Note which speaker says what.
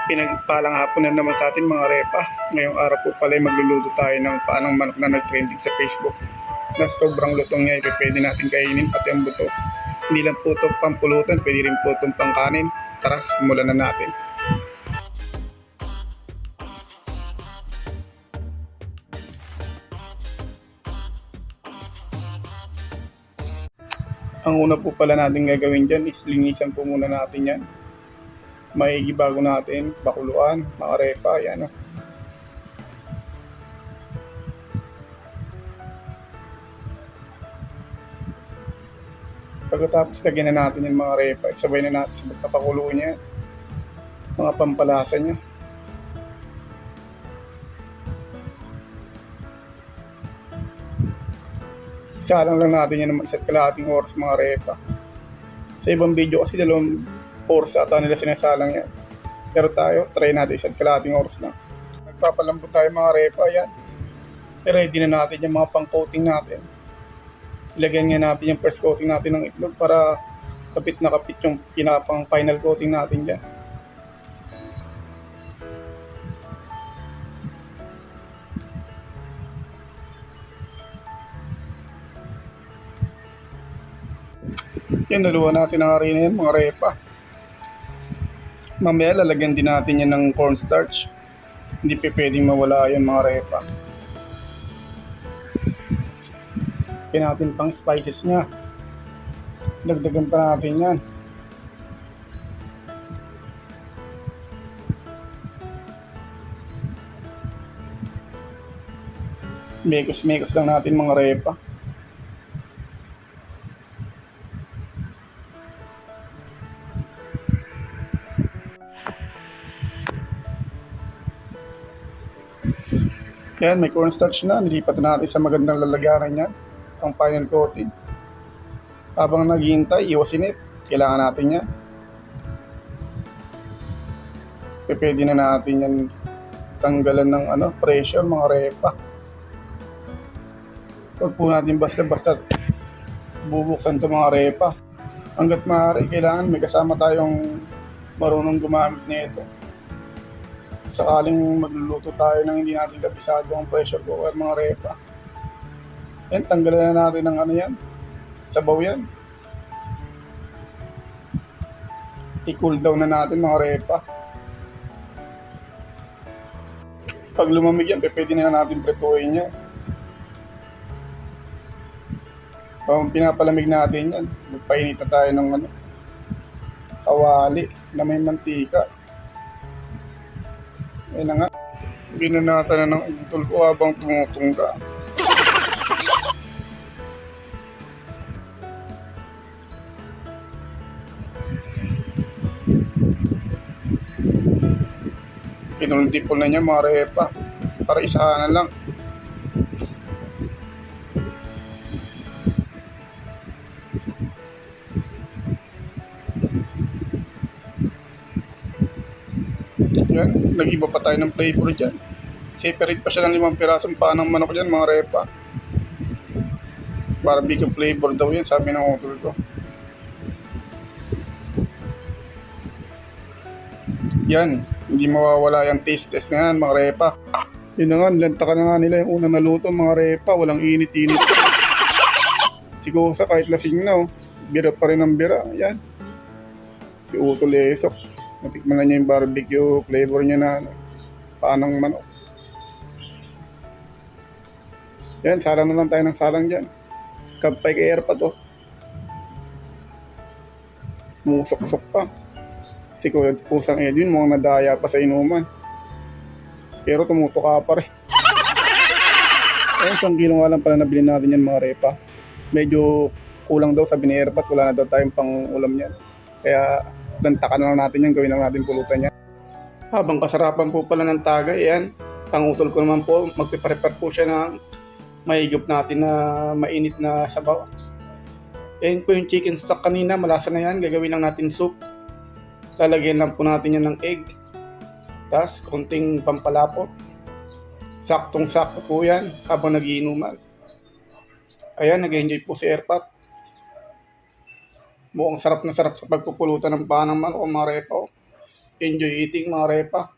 Speaker 1: Pinagpalang hapon na naman sa atin mga repa. Ngayong araw po pala magluluto tayo ng paanong manok na nag-trending sa Facebook. Na sobrang lutong niya, pwede natin kainin pati ang buto. Hindi lang po ito pampulutan, pwede rin po itong pangkanin. Tara, simulan na natin. Ang una po pala natin gagawin dyan is linisan po muna natin yan. Maigi bago natin bakuluan, mga repa, yan o. Pagkatapos lagyan na natin yung mga repa, sabay na natin sa pagpapakulo niya, mga pampalasa niya. Isalang lang natin yan ng isa't kalahating oras mga repa. Sa ibang video kasi 2 oras ata nila sinasalang yan. Pero tayo, try natin isa't kalahating oras lang. Nagpapalambot tayo mga repa, yan. I-ready na natin yung mga pang-coating natin. Ilagyan nga natin yung first coating natin ng itlog para kapit na kapit yung pinapang final coating natin dyan. Yan, dalawa natin ang harina yan mga repa. Mamaya lalagyan din natin yan ng cornstarch. Hindi pa pwedeng mawala yan mga repa. Lagyan natin pang spices nya. Dagdagan pa natin yan. Mekos-mekos lang natin mga repa. Yan, may cornstarch na. Nilipat natin sa magandang lalagyanan yan. Ang final coating. Habang naghihintay, iwasin it. Kailangan natin yan. Pwede na natin yan tanggalan ng pressure mga repa. Huwag po natin basta-basta bubuksan ito mga repa. Hanggat maaari, kailangan may kasama tayong marunong gumamit nito. Sakaling magluluto tayo nang hindi natin kabisado ang pressure cooker mga repa. Yan, tanggalan na natin ng yan. Sabaw yan. I-cool down na natin mga repa. Pag lumamig yan, pwede na natin pretuin yan. Pag pinapalamig natin yan, magpainit na tayo ng kawali na may mantika. Ayun na nga. Binunatan na ng utol ko habang tumutungga. Pinultipol na niya mga repa para isahanan lang. Yan, nag-iba pa tayo ng flavor dyan. Separate pa siya ng 5 pirasong panang manok dyan mga repa. Barbecue flavor daw yan, sabi ng utol ko. Yan, hindi mawawala yung taste test na yan mga repa. Yun na nga, nilantakan na nga nila yung unang naluto mga repa. Walang init-init. Siguro sa kahit lasing na bira pa rin ang bira. Yan. Si Utol Esok. Natikman na niya yung barbecue flavor niya na paanong manok. Yan, salang na lang tayo ng salang dyan. Kapay kay air pa to. Musok-sok pa. Si Kuya Pusang Edwin mukhang nadaya pa sa inuman. Pero tumutuka pa rin. Ayun, 1 kilo nga lang pala nabili natin yan mga repa. Medyo kulang daw sabi ni Airpat, wala na daw tayong pang ulam yan. Kaya lantakan na lang natin yan, gawin lang natin pulutan yan. Habang kasarapan po pala ng tagay, yan. Ang utol ko naman po, magpiprepare po siya ng mahigop natin na mainit na sabaw. Yan po yung chicken stock kanina, malasa na yan, gagawin lang natin soup. Lalagyan lang po natin yan ng egg. Tapos, konting pampalapot. Saktong-sakto po yan habang nagiinuman. Ayan, nag-enjoy po si Airpat. Mukhang sarap na sarap sa pagpupulutan ng panang manok o mga repa. Enjoy eating mga repa.